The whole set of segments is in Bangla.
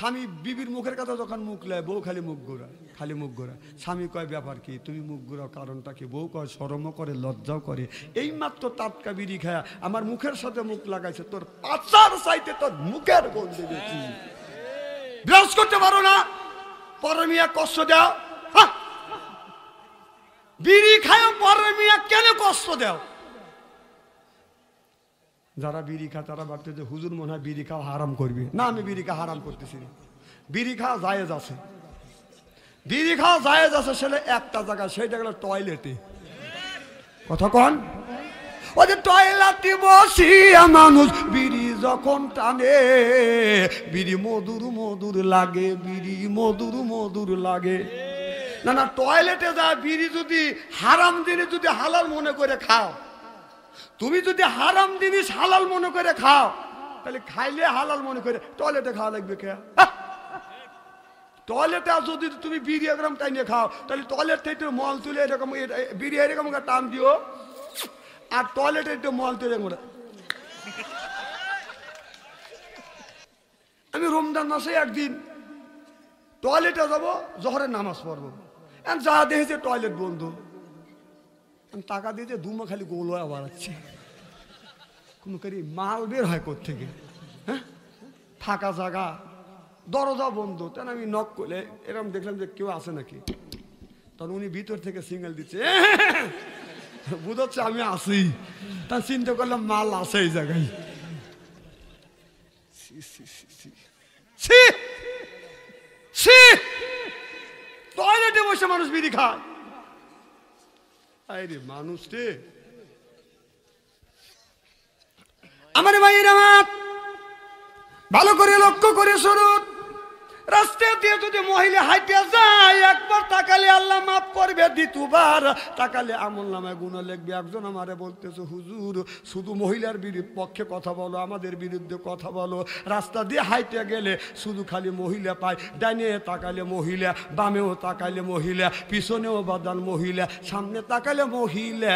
স্বামী বিবির মুখের কথা যখন মুখ লেয় বউ খালি মুখ ঘোরায়, খালি মুখ ঘোরায়। স্বামী কয় ব্যাপার কি, তুমি মুখ ঘোরাও কারণটা কি? বউ কয় শরমও করে লজ্জাও করে, এই মাত্র টাটকা বিড়ি খায়া আমার মুখের সাথে মুখ লাগাইছে, তোর পাচার চাইতে তোর মুখের গন্ধে বেশি। বিরাজ করতে পারো না, পরের মিয়া কষ্ট দাও। বিড়ি খায় পরের মিয়া কেন কষ্ট দাও? যারা বিড়ি খায় তারা ভাবতে যে হুজুর মনে হয় বিড়ি খাওয়া হারাম করবে। না, আমি বিড়ি খাওয়া হারাম করতেছি না। বিড়ি খাওয়া জায়েজ আছে, বিড়ি খাওয়া জায়েজ আছে। সেটা একটা জায়গা, সেইটা গেল টয়লেটে। কথা কন, ওই যে টয়লেটে বসিয়া মানুষ বিড়ি যখন টানে, বিড়ি মধুর মধুর লাগে, বিড়ি মধুর মধুর লাগে। না না, টয়লেটে যা বিড়ি যদি হারাম জিনিস যদি হালাল মনে করে খাও, তুমি যদি হারাম জিনিস হালাল মনে করে খাও, তাহলে খাইলে হালাল মনে করে টয়লেটে খাওয়া লাগবে কে? টয়লেটে যদি তুমি বিড়ি এরকম টাইনে খাও, তাহলে টয়লেট থেকে মল তুলে এরকম বিড়ি এরকম টান দিও, আর টয়লেটে একটু মল তুলে। আমি রমজান মাসে একদিন টয়লেটে যাবো, জোহরের নামাজ পড়বো, যা দেখেছে টয়লেট বন্ধ। টাকা দিয়েছে, দুমা খালি গোল হয়ে বাড়াচ্ছে, কোনো করি মাল বের হয় কোত্থেকে? হ্যাঁ, ফাঁকা জায়গা, দরজা বন্ধ। তখন আমি নক করলে এরকম দেখলাম যে কেউ আছে নাকি, তখন উনি ভিতর থেকে সিগন্যাল দিচ্ছে, বুঝাচ্ছে আমি আসি। তা চিন্তা করলাম মাল আছে এই জায়গায়। টয়লেটে বসে মানুষ বিড়ি খায়। আরে মানুষ রে, আমার ভাইয়ের আমার ভালো করে লক্ষ্য করে শুনুন। রাস্তা দিয়ে যদি মহিলা হাইটে যায়, একবার তাকালে আল্লাহ মাফ করবে, দ্বিতীয়বার তাকালে আমল নামায় গুনাহ লিখবে। একজন আমারে বলতেছে, হুজুর শুধু মহিলার পক্ষে কথা বলো, আমাদের বিরুদ্ধে কথা বলো। রাস্তা দিয়ে হাইটে গেলে শুধু খালি মহিলা পায়, ডাইনে তাকালে মহিলা, বামেও তাকালে মহিলা, পিছনেও বাদান মহিলা, সামনে তাকালে মহিলা,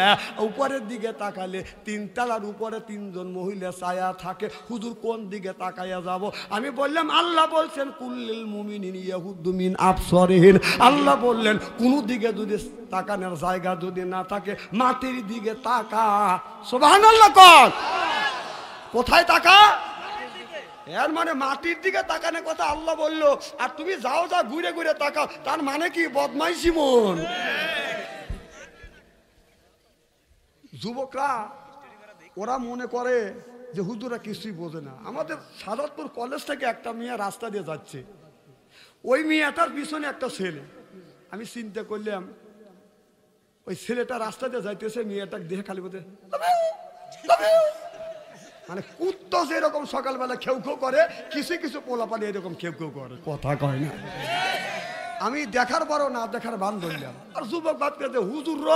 উপরের দিকে তাকালে তিনতলার উপরে তিনজন মহিলা ছায়া থাকে। হুজুর কোন দিকে তাকাইয়া যাব? আমি বললাম আল্লাহ বলছেন কুল্লিল মুমিনিন ইয়াহুদ্দু মিন আবসারিহিম। আল্লাহ বললেন কোন দিকে যদি তাকানোর জায়গা যদি না থাকে, মাটির দিকে তাকা। সুবহানাল্লাহ কর। কোথায় তাকা? এর মানে মাটির দিকে তাকানোর কথা আল্লাহ বললো, আর তুমি যাও যা ঘুরে ঘুরে তাকাও, তার মানে কি বদমাইশি মন? যুবকরা ওরা মনে করে যে হুজুরা কিছুই বোঝে না। আমাদের সাদাতপুর কলেজ থেকে একটা মেয়ে রাস্তা দিয়ে যাচ্ছে, ওই মেয়েটার পিছনে একটা ছেলে। আমি চিন্তা করলাম ওই ছেলেটা রাস্তা দিয়ে যাইতেছে, মেয়েটাকে দেখে খালি বলতে, মানে কুত্তা যেরকম সকালবেলা খেউ খেউ করে, কিছু কিছু পোলাপানি এরকম খেউ খেউ করে, কথা কয় না। আমি দেখার পরও না দেখার বান ধরলাম। আর যুবক ভাবতে হুজুর র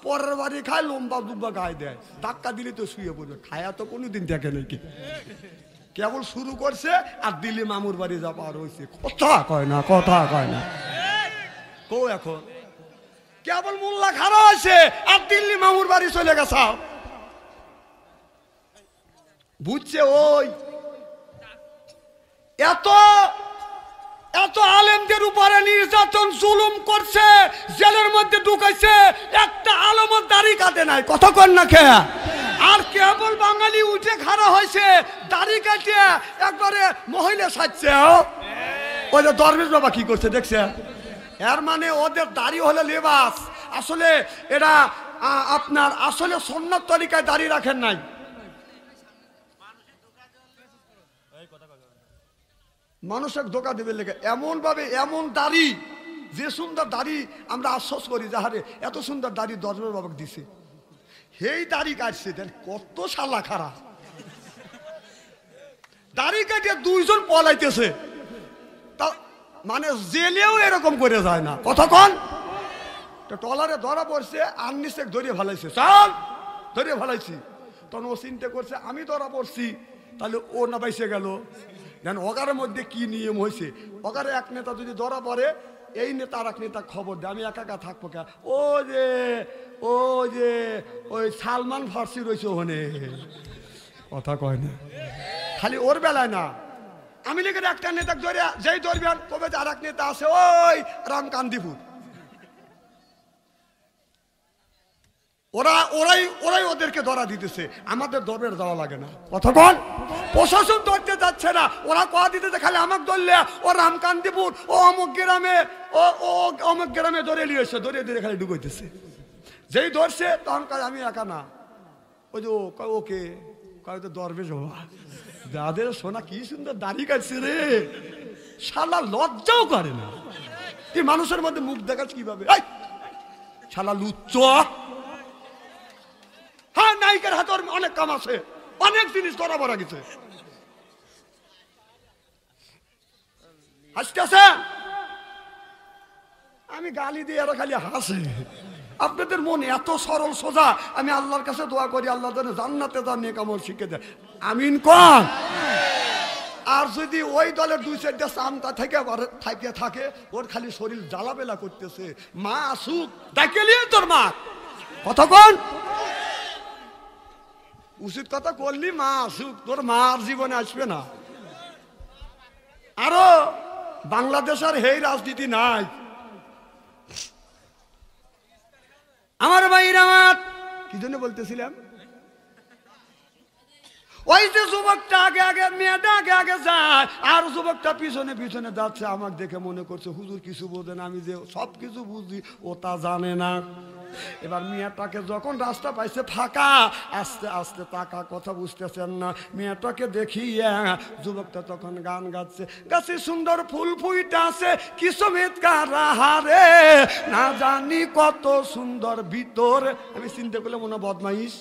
পরের বাড়ি খায়, লম্বা দুব্বা গায়ে দেয়, ধাক্কা দিলে তো শুয়ে পড়বে। খায়া তো কোনোদিন দেখে নাকি, কেবল শুরু করছে আর দিল্লি মামুর বাড়ি যা পার হয়েছে, কথা কয় না, কথা কয় না। কো এখন কেবল মোল্লা খারা হয়েছে আর দিল্লি মামুর বাড়ি চলে গেছে। বুঝছে ওই এত এত আলেমদের উপরে নির্যাতন জুলুম করছে, জেলের মধ্যে ঢুকাইছে, একটা আলেমের দাড়ি কাটে নাই, কথা কন না খেয়া। আর কেবল বাঙালি উঠে খাড়া হয়েছে, দাড়ি কাটে একবারে মহিলা সাজছে। ওই যে দরবেশ বাবা কি করছে দেখছে? এর মানে ওদের দাড়ি হলে লেবাস, আসলে এরা আপনার আসলে সুন্নাত তরিকায় দাড়ি রাখেন নাই। মানুষের ধোকা দেবে লেগে এমন ভাবে এমন দাড়ি, যে সুন্দর দাড়ি আমরা আশ্বাস করি যাহারে এত সুন্দর দাড়ি দরবেশ বাবাকে দিছে, সেই দাড়ি কাটছে। কত শালা খারাপ দাড়ি কাটিয়ে দুইজন পলাইতেছে, তা মানে জেলেও এরকম করে যায় না, কতক্ষণ টলারে ধরা পড়ছে, আননিসে ধরিয়ে ফেলাইছে, চল ধরিয়ে ফেলাইছি। তখন ও চিন্তা করছে আমি ধরা পড়ছি, তাহলে ও না বাইসে গেল। দেন ওগারের মধ্যে কি নিয়ম হয়েছে, ওগারে এক নেতা যদি ধরা পড়ে, এই নেতা আর এক নেতা খবর দেয়, আমি একা একা থাকবো কে? ও যে ওই সালমান ফার্সি রয়েছে ওখানে, কথা কয় না। খালি ওর বেলায় না, আমি লীগের একটা নেতা ধরে যেই ধরবেন কবে আর এক নেতা আছে ওই রামকান্দিপুর, ওরাই ওদেরকে ধরা দিতেছে, আমাদের দরবের যাওয়া লাগে না। কতক্ষণ প্রশাসন ধরতে যাচ্ছে না, ওরা কয়া দিতেছে খালি আমাকে ধরলে ও রামকান্দিপুর ও অমুক গ্রামে ও অমুক গ্রামে ধরে নিয়েছে, ধরে ধরে খালি ঢুকাইতেছে। যেই ধরছে তখন কাজ আমি একা না, ওই যে ওকে তো দরবেশ বাবা যাদের সোনা কি সুন্দর দাড়ি কাটছে রে, শালা লজ্জাও করে না, এই মানুষের মধ্যে মুখ দেখাচ্ছে কিভাবে, শালা লুচ্চ। হ্যাঁ নায়িকার হাতে অনেক কাম আছে, অনেক জিনিস ধরা পড়া গেছে। হাসতেছে, আমি গালি দিয়ে এরা খালি হাসে। আপনাদের মন এত সরল সোজা, আমি আল্লাহর কাছে দোয়া করি আল্লাহ যেন জান্নাতে যান নেক আমল শিখে দেয়, আমিন কর। আর যদি ওই দলের দুই চারটা চামটা থেকে থাকে, ওর খালি শরীর জ্বালাবেলা করতেছে, মা আসুক ডাকে নিয়ে তোর মা। কতক্ষণ উচিত কথা করলি, মা আসুক, তোর মা আর জীবনে আসবে না। আরো বাংলাদেশের হেই রাজনীতি নাই। আমার ভাইরা আমার কি জন্য বলতেছিলাম, ওই যে যুবকটা আগে আগে মেয়েটা আগে আগে যায়, আর যুবকটা পিছনে পিছনে যাচ্ছে, আমাকে দেখে মনে করছে হুজুর কিছু বোঝে না, আমি যে সব কিছু বুঝি ও তা জানে না। এবার মেয়েটাকে যখন রাস্তা পাইছে ফাঁকা, আস্তে আস্তে তাকা, কথা বুঝতেছেন না, মেয়েটাকে দেখিয়া যুবকটা তখন গান গাচ্ছে, গাছে সুন্দর ফুল ফুইটা আছে কিছু মেতকারে, না জানি কত সুন্দর ভিতর। আমি চিন্তা করলে মনে বদমাইশ,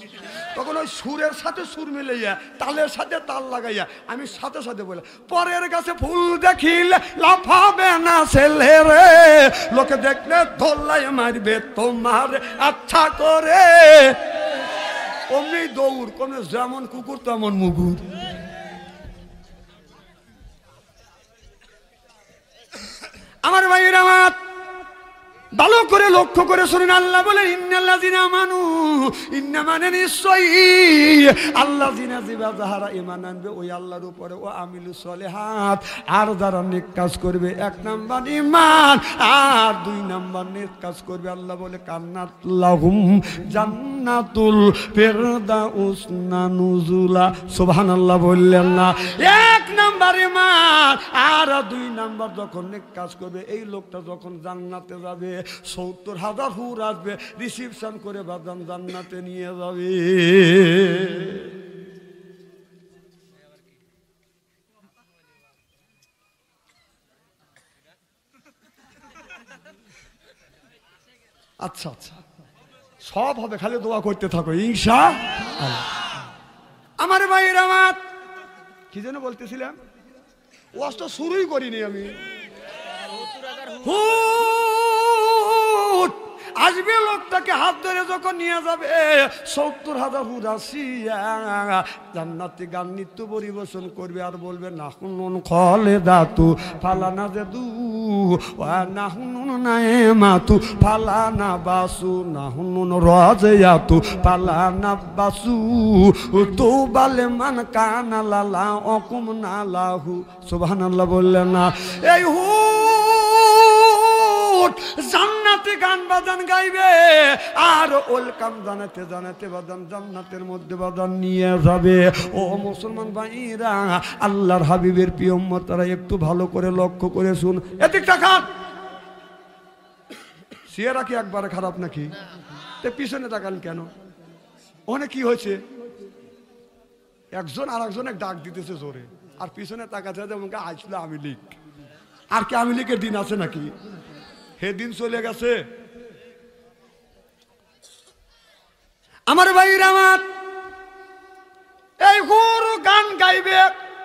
তখন ওই সুরের সাথে সুর মিলাইয়া তালের সাথে তাল লাগাইয়া আমি সাথে সাথে বলে, পরের গাছে ফুল দেখিলে লাফাবে না ছেলে রে, লোকে দেখলে ধরলাই মারবে তোমার আচ্ছা করে। অমনি দৌড়, কোন যেমন কুকুর তেমন মুগুর। আমার ভাইয়ের আমার ভালো করে লক্ষ্য করে শুনুন, আল্লাহ বলে ইন্নাল্লাযিনা আমানু, ইন্না মানে নিশ্চয়ই আল্লাযিনা যারা ঈমান আনবে ওই আল্লাহর উপরে, ও আমিলুস সলিহাত, আর যারা নেক কাজ করবে, এক নাম্বার ঈমান আর দুই নাম্বার নেক কাজ করবে, আল্লাহ বলে কান্নাত লাহুম জান্নাতুল ফিরদাউস নুজুলা। সুবহানাল্লাহ বললেন না? এক নাম্বার ঈমান আর দুই নাম্বার যখন নেক কাজ করবে, এই লোকটা যখন জান্নাতে যাবে ৭০,০০০ হুর আসবে রিসিপশন করে বাদাম জান্নাতে নিয়ে যাবে। আচ্ছা আচ্ছা, সব হবে, খালি দোয়া করতে থাকো ইনশাআল্লাহ। আমার ভাইয়ের আমার কি যেন বলতেছিলাম, ওয়াজ তো শুরুই করিনি আমি। আসবে লোকটাকে হাত ধরে যখন নিয়ে যাবে ৭০,০০০ হুর আসিয়া জান্নাতি গান নৃত্য পরিবেশন করবে, আর বলবে নাহুনুন খালেদাতু ফালানা জাদু ওয়া নাহুনুন নাইমাতু ফালানা বাসু নাহুনুন রাজিয়াতু ফালানা বাসু তুবালে মান কানা লালা অকুম নালাহু। সুবহানাল্লাহ বললেন না? এই জান্নাতে গান বাজান গাইবে, আর ওয়েলকাম জানাতে জানাতে বাজান জান্নাতের মধ্যে বাজান নিয়ে যাবে। ও মুসলমান ভাইরা, আল্লাহর হাবিবের প্রিয় উম্মতরা একটু ভালো করে লক্ষ্য করে শুন। এদিকটা খান, চেহারা কি একবারে খারাপ নাকি? পিছনে তাকান কেন? ওখানে কি হয়েছে? একজন আর একজনে ডাক দিতেছে জোরে, আর পিছনে তাকাচ্ছে যেমন আসলে আওয়ামী লীগ। আর কি আওয়ামী লীগের দিন আছে নাকি? হে দিন চলে গেছে। আমার ভাইরা আমার, এই গরু গান গাইবে,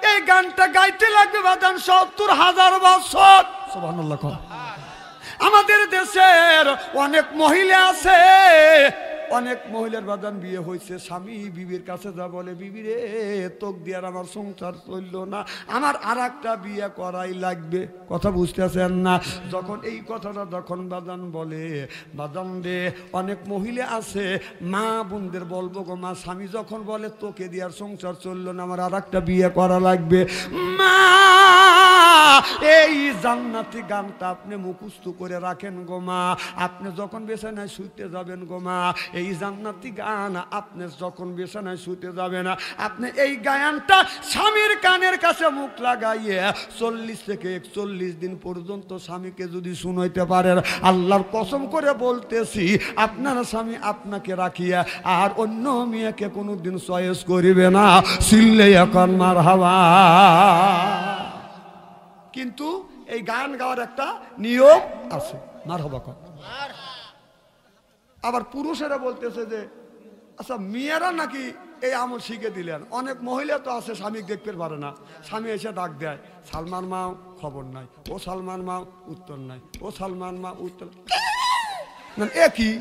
এই গানটা গাইতে লাগবে বাদান ৭০,০০০ বছর। সুবহানাল্লাহ। আমাদের দেশের অনেক মহিলা আছে অনেক মহিলার বাদান বিয়ে হয়েছে, স্বামী বিবির কাছে যা বলে, বিবি রে তোক দিয়ে আর আমার সংসার চললো না, আমার আর একটা বিয়ে করাই লাগবে। কথা বুঝতেছেন না? যখন এই কথাটা যখন বাদান বলে, বাদান রে অনেক মহিলা আছে মা বোনদের বলবো গো মা, স্বামী যখন বলে তোকে দিয়ে আর সংসার চললো না, আমার আর একটা বিয়ে করা লাগবে, মা এই জান্নাতি গানটা আপনি মুখস্থ করে রাখেন গো মা, আপনি যখন বিছানায় শুতে যাবেন গো মা, এই জান্নাতি গান আপনি যখন বিছানায় শুতে যাবেন, আপনি এই গায়নটা স্বামীর কানের কাছে মুখ লাগাইয়ে 40 থেকে 41 দিন পর্যন্ত স্বামীকে যদি শুনাইতে পারেন, আল্লাহর কসম করে বলতেছি আপনার স্বামী আপনাকে রাখিয়া আর অন্য মেয়েকে কোনোদিন চয়েস করিবে না। সিল্লে এখন মারহাবা। কিন্তু এই গান গাওয়ার একটা নিয়ম আছে, মারহাবা কর। আবার পুরুষেরা বলতেছে যে আচ্ছা মেয়েরা নাকি এই আমল শিখে দিলেন। অনেক মহিলা তো আছে স্বামী দেখতে পারে না, স্বামী এসে ডাক দেয়, সালমান মা খবর নাই, ও সালমান মা উত্তর নাই, ও সালমান মা উত্তর, একই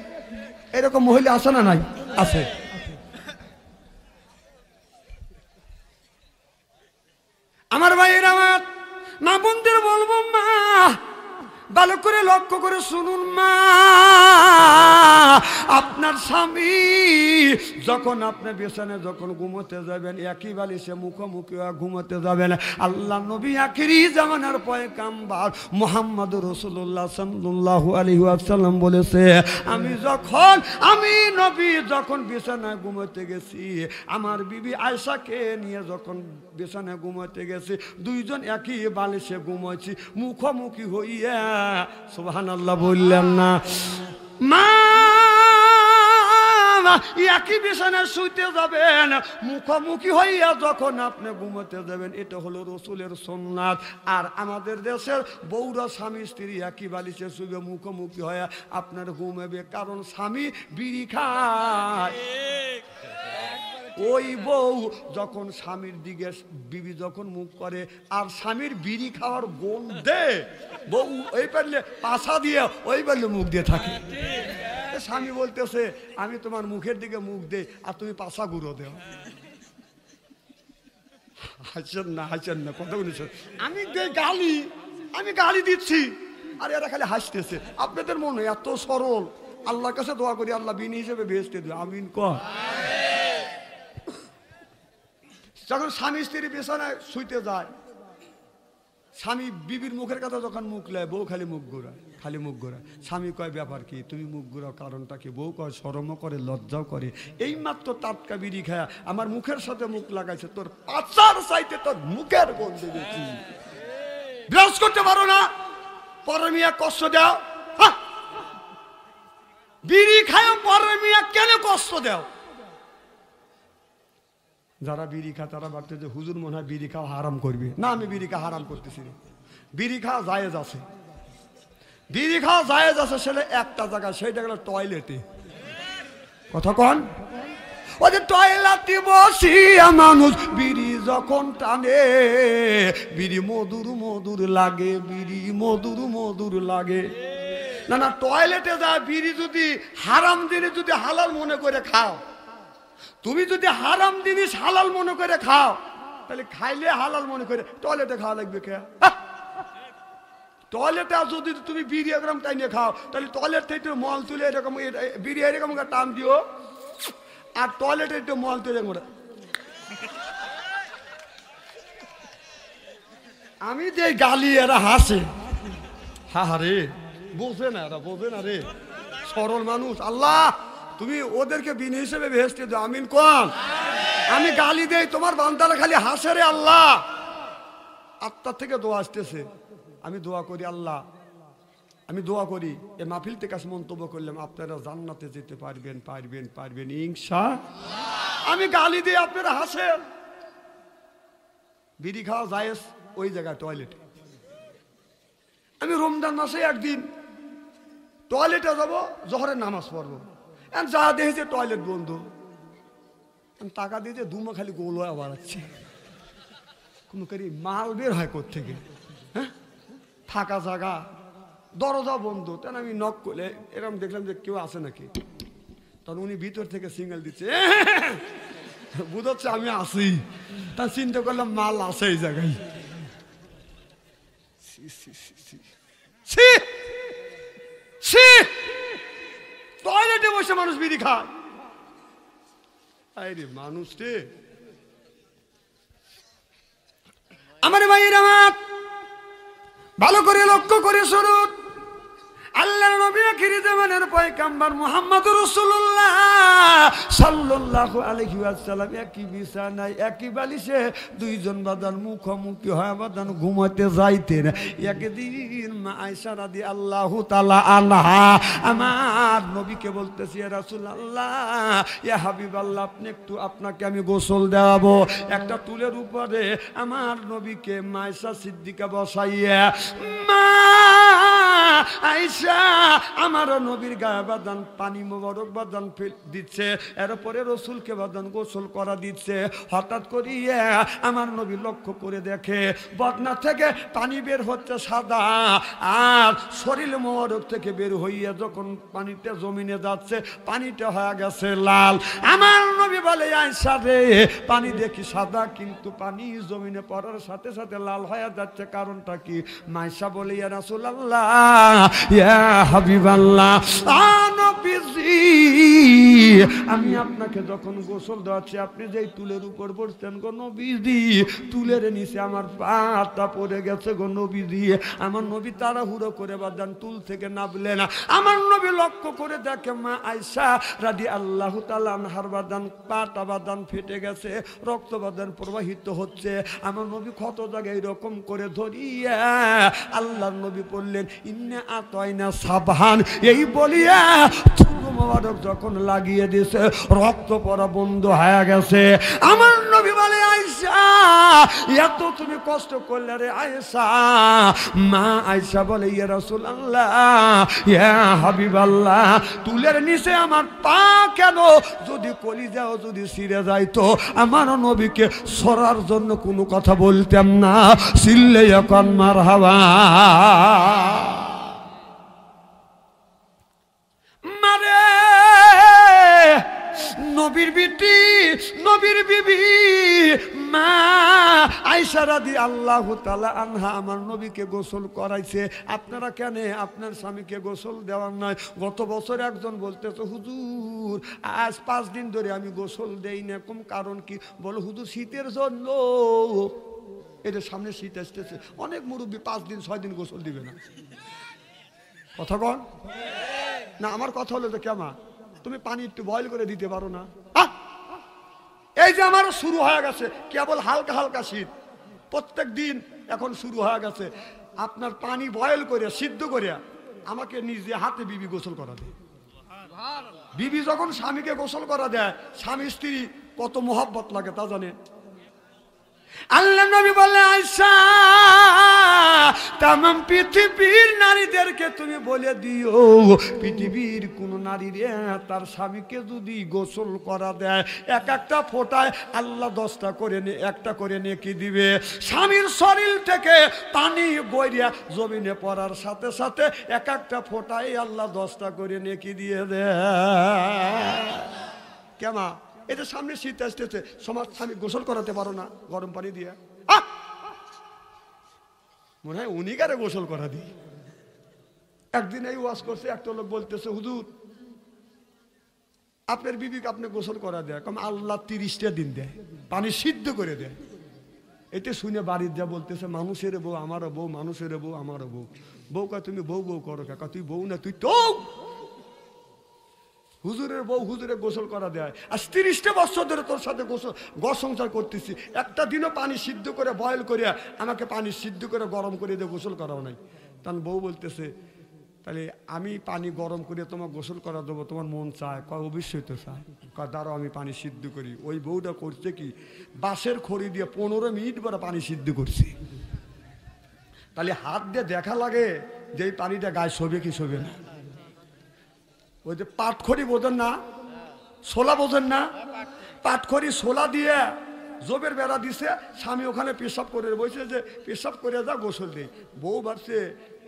এরকম মহিলা আছে না? নাই, আছে। আমার ভাইয়ের, আমার মা বোনদের বলবো, মা ভালো করে লক্ষ্য করে শুনুন, মা আপনার স্বামী যখন আপনি বিছানায় যখন ঘুমোতে যাবেন, একই বালিশে মুখোমুখি ঘুমোতে যাবেন, আল্লাহ নবী আখিরি জামানার পয়গাম্বর মুহাম্মদুর রাসূলুল্লাহ সাল্লাল্লাহু আলাইহি ওয়াসাল্লাম বলেছে, আমি নবী যখন বিছানায় ঘুমোতে গেছি, আমার বিবি আয়েশাকে নিয়ে যখন বিছানায় ঘুমোতে গেছি, দুইজন একই বালিশে ঘুমোচ্ছি মুখোমুখি হইয়া। সুবহানাল্লাহ বললেন না? মা একই বিছানায় শুইতে যাবেন, মুখোমুখি হইয়া যখন আপনি ঘুমোতে যাবেন, এটা হলো রাসূলের সুন্নাত। আর আমাদের দেশের বউরা স্বামী স্ত্রী একই বালিশে শুবে মুখোমুখি হইয়া আপনার ঘুমাবে, কারণ স্বামী বিড়ি খায়। ওই বউ যখন স্বামীর দিকে বিবি যখন মুখ করে আর স্বামীর বিড়ি খাওয়ার গন্ধে বউ ওই পারলে পাশা দিয়ে ওই পারলে মুখ দিয়ে থাকে। স্বামী বলতেছে আমি তোমার মুখের দিকে মুখ দেই আর তুমি পাশা গুঁড়ো দেও। হাসেন না কথা বলেছেন। আমি গালি দিচ্ছি আর এরা খালি হাসতেছে। আপনাদের মনে এত সরল, আল্লাহর কাছে দোয়া করি আল্লাহ বিনি হিসেবে ভেস্তে দিও, আমিন কর। যখন স্বামী স্ত্রী বিছানায় শুইতে যায়, স্বামী বিবির মুখের কথা যখন মুখ নেয়, বউ খালি মুখ ঘোরায়, খালি মুখ ঘোরায়। স্বামী কয় ব্যাপার কি, তুমি মুখ ঘোরাও কারণটা কি? বউ কয় শরমও করে লজ্জাও করে, এই মাত্র টাটকা বিড়ি খায় আমার মুখের সাথে মুখ লাগাইছে, তোর পাচার চাইতে তোর মুখের গন্ধে বেশি। বিরাজ করতে পারো না, পরে মিয়া কষ্ট দাও, বিড়ি খায় পরে মিয়া কেন কষ্ট দাও? যারা বিড়ি খায় তারা ভাবতে যে হুজুর মনে হয় বিড়ি খাওয়া হারাম করবে। না, আমি বিড়ি খাওয়া হারাম করতেছি না, বিড়ি খাওয়া জায়েজ আছে, বিড়ি খাওয়া জায়েজ আছে। সেটা একটা জায়গা, সেইটা গেল টয়লেটে। কথা কন, ওই যে টয়লেটে বসিয়া মানুষ বিড়ি যখন টানে, বিড়ি মধুর মধুর লাগে, বিড়ি মধুর মধুর লাগে। না না, টয়লেটে যা বিড়ি যদি হারাম দিনে যদি হালাল মনে করে খাও, তুমি যদি হারাম জিনিস হালাল মনে করে খাও, তাহলে খাইলে হালাল মনে করে টয়লেটে খাওয়া লাগবে কে? টয়লেটে যদি তুমি বিড়ি এরকম টাইনে খাও, তাহলে টয়লেট থেকে মল তুলে এরকম বিড়ি এরকম টান দিও, আর টয়লেটে একটু মল তুলে আমি যে গালি এরা হাসে, হা রে বোঝে না, এরা বোঝে না রে, সরল মানুষ। আল্লাহ তুমি ওদেরকে বিন হিসেবে ভেস্তে দাও, আমিন কোন। আমি গালি দেই, তোমার বান্দারা খালি হাসে রে। আল্লাহ আত্মার থেকে দোয়া আসতেছে, আমি দোয়া করি আল্লাহ, আমি দোয়া করি এই মাহফিল থেকে কাছে মন্তব্য করলাম আপনারা জান্নাতে যেতে পারবেন পারবেন পারবেন ইনশাআল্লাহ। আমি গালি দিই, আপনারা হাসেন। বিড়ি খাওয়া জায়েজ ওই জায়গায় টয়লেটে। আমি রমজান মাসে একদিন টয়লেটে যাবো, জোহরের নামাজ পড়বো, যা দেখেছে টয়লেট বন্ধ, টাকা দিয়েছে দুমা খালি গোল হয়ে বাড়াচ্ছে, কোনো করি মাল বের হয় কোত্থেকে, হ্যাঁ ফাঁকা জায়গা, দরজা বন্ধ। তেন আমি নক করলে এরকম দেখলাম যে কেউ আছে নাকি, তখন উনি ভিতর থেকে সিঙ্গেল দিচ্ছে, বুঝাচ্ছে আমি আসি। তা চিন্তা করলাম মাল আছে এই জায়গায়। টয়লেটে বসে মানুষ বিড়ি খায়। আরে মানুষ রে, আমার ভাইয়ের আমার ভালো করে লক্ষ্য করে শুনুন। আল্লাহর নবী আখিরি জামানার পয়গম্বর মুহাম্মদুর রাসূলুল্লাহ সাল্লাল্লাহু আলাইহি ওয়াসাল্লাম একই বিছানায় একই বালিশে দুইজন বাদান মুখোমুখি হয়ে বাদান ঘুমাতে যাইতেন। একদিন মা আয়েশা রাদিয়াল্লাহু তাআলা আনহা আমার নবীকে বলতেছে, ইয়া রাসূলুল্লাহ, ইয়া হাবিবাল্লাহ, আপনি একটু, আপনাকে আমি গোসল দেওয়াবো। একটা টুলের উপরে আমার নবীকে মা আয়েশা সিদ্দিকা বসাইয়া, মা আয়েশা আমার নবীর গায়ে বাদান পানি মোবারক বাদান দিচ্ছে, এরপরে রসুলকে বাদান গোসল করা দিচ্ছে। হঠাৎ করিয়া আমার নবী লক্ষ্য করে দেখে বদনা থেকে পানি বের হচ্ছে সাদা, আর শরীর মোবারক থেকে বের হইয়া যখন পানিটা জমিনে যাচ্ছে পানিটা হয়ে গেছে লাল। আমার নবী বলে, আয়েশা রে, পানি দেখি সাদা কিন্তু পানি জমিনে পড়ার সাথে সাথে লাল হয়ে যাচ্ছে, কারণটা কি? আয়েশা বলে, ইয়া রাসূলুল্লাহ, ইয়া হাবিবাল্লাহ, নবীজি, আমি আপনাকে যখন গোসল দেওয়াচ্ছি আপনি যেই টুলের উপর বসছেন গো নবীজি, টুলের নিচে আমার পাটা পড়ে গেছে গো নবীজি। আমার নবী তাড়াহুড়ো করে বাদান টুল থেকে নামলেন। আমার নবী লক্ষ্য করে দেখে মা আয়েশা রাদিয়াল্লাহু তাআলা আনহার বাদান পাটা বাদান ফেটে গেছে, রক্ত বাদান প্রবাহিত হচ্ছে। আমার নবী ক্ষত জায়গায় এরকম করে ধরিয়া আল্লাহর নবী বললেন, ইন্না আতাইনা সাবহান, এই বলিয়া চুমু মোবারক যখন লাগিয়ে দিয়েছে রক্ত পড়া বন্ধ হয়ে গেছে। আমার নবী বলে, আয়েশা, এত তুমি কষ্ট করলে রে আয়েশা? মা আয়েশা বলে, ইয়া রাসূলুল্লাহ, ইয়া হাবিবাল্লাহ, তুলের নিচে আমার পা কেন? যদি কলিজাও যদি ছিঁড়ে যাইতো আমার নবীকে সরার জন্য কোনো কথা বলতাম না। সিল্লে এখন মারহাবা। মারে নবীর বিটি, নবীর বিবি মা আয়েশা রাদিয়াল্লাহু তাআলা আনহা আমার নবীকে গোসল করাইছে। আপনারা কেন আপনার স্বামীকে গোসল দেওয়ার নয়? গত বছর একজন বলতেছে, হুজুর আজ 5 দিন ধরে আমি গোসল দেই না, কম কারণ কি? বলো, হুজুর শীতের জন্য। এদের সামনে শীত আসতেছে, অনেক মুরব্বী 5 দিন 6 দিন গোসল দিবে না। কথা কন না? আমার কথা হলো যে, কেমা তুমি পানি একটু বয়ল করে দিতে পারো না? এই যে আমারও শুরু হয়ে গেছে কেবল হালকা হালকা শীত, প্রত্যেক দিন এখন শুরু হয়ে গেছে। আপনার পানি বয়ল করে সিদ্ধ করে আমাকে নিজে হাতে বিবি গোসল করা দেয়। বিবি যখন স্বামীকে গোসল করা দেয়, স্বামী স্ত্রী কত মোহাব্বত লাগে তা জানে। আল্লাহ নবী বলে, আয়েশা, তামাম পৃথিবীর নারীদেরকে তুমি বলে দিও, পৃথিবীর কোন নারীর তার স্বামীকে যদি গোসল করা দেয় এক একটা ফোঁটায় আল্লাহ 10টা করে একটা করে নেকি দিবে। স্বামীর শরীর থেকে পানি বইয়া জমিনে পড়ার সাথে সাথে এক একটা ফোঁটায় আল্লাহ 10টা করে নেকি দিয়ে দেয়। কেমন? এটা সামনে শীত আসতেছে, সমাজ স্বামী গোসল করাতে পারো না গরম পানি দিয়ে? মনে হয় উনি কারে গোসল করা দিই। একদিন এই ওয়াজ করছে, একটা লোক বলতেছে, হুজুর আপনার বিবিকে আপনি গোসল করা দেয়, কম আল্লাহ 30টা দিন দেয়, পানি সিদ্ধ করে দেয়। এটা শুনে বাড়ির যা বলতেছে, মানুষের বউ আমারও বউ, মানুষের বউ আমারও বউ। বউ কয়, তুমি বউ বউ করো কাকা, তুই বউ না, তুই তো হুজুরের বউ হুজুরে গোসল করা দেয়। আর 30টা বছর ধরে তোর সাথে ঘর সংসার করতেছি, একটা দিনও পানি সিদ্ধ করে বয়েল করে আমাকে পানি সিদ্ধ করে গরম করে দিয়ে গোসল করাও নাই। তখন বউ বলতেছে, তাহলে আমি পানি গরম করে তোমার গোসল করা দেবো, তোমার মন চায়? কয়, অবশ্যই তো চায়। কয়, দাঁড়াও আমি পানি সিদ্ধ করি। ওই বউটা করছে কি, বাঁশের খড়ি দিয়ে 15 মিনিট পরে পানি সিদ্ধ করছে। তাহলে হাত দিয়ে দেখা লাগে যে এই পানিটা গায়ে শোবে কি শোবে না। ওই যে পাটখড়ি বোঝেন না, ছোলা বোঝেন না, পাটখড়ি ছোলা দিয়ে জবের বেড়া দিছে, স্বামী ওখানে পেশাব করে বসে, যে পেশাব করে যা গোসল দেয়। বউ ভাবছে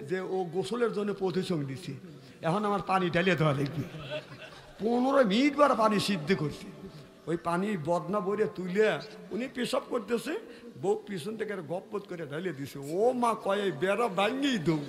যে ও গোসলের জন্য প্রতিসং দিছি, এখন আমার পানি ঢালিয়ে দেওয়া লাগবে। 15 মিনিট বার পানি সিদ্ধ করছে। ওই পানি বদনা বইরে তুলে উনি পেশাব করতেছে, বউ পিছন থেকে গপ্পত করে ঢালিয়ে দিছে। ও মা কয় বেড়া ভাঙিয়ে দৌ।